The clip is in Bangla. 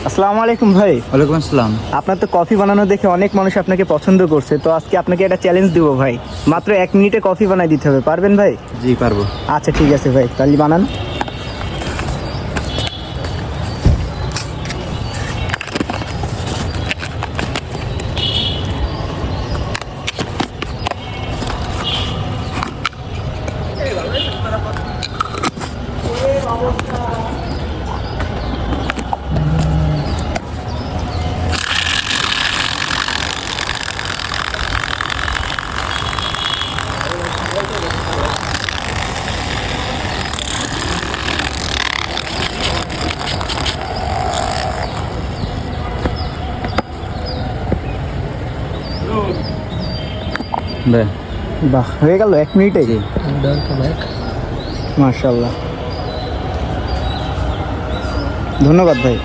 আসসালামু আলাইকুম ভাই। ওয়ালাইকুম আসসালাম। আপনার তো কফি বানানো দেখে অনেক মানুষ আপনাকে পছন্দ করছে, তো আজকে আপনাকে একটা চ্যালেঞ্জ দিব ভাই। মাত্র 1 মিনিটে কফি বানাই দিতে হবে, পারবেন ভাই? জি পারবো। আচ্ছা ঠিক আছে ভাই, তাহলে বানান। ভাই বাহ, হয়ে গেল 1 মিনিটে। জি। মাশাআল্লাহ, ধন্যবাদ ভাই।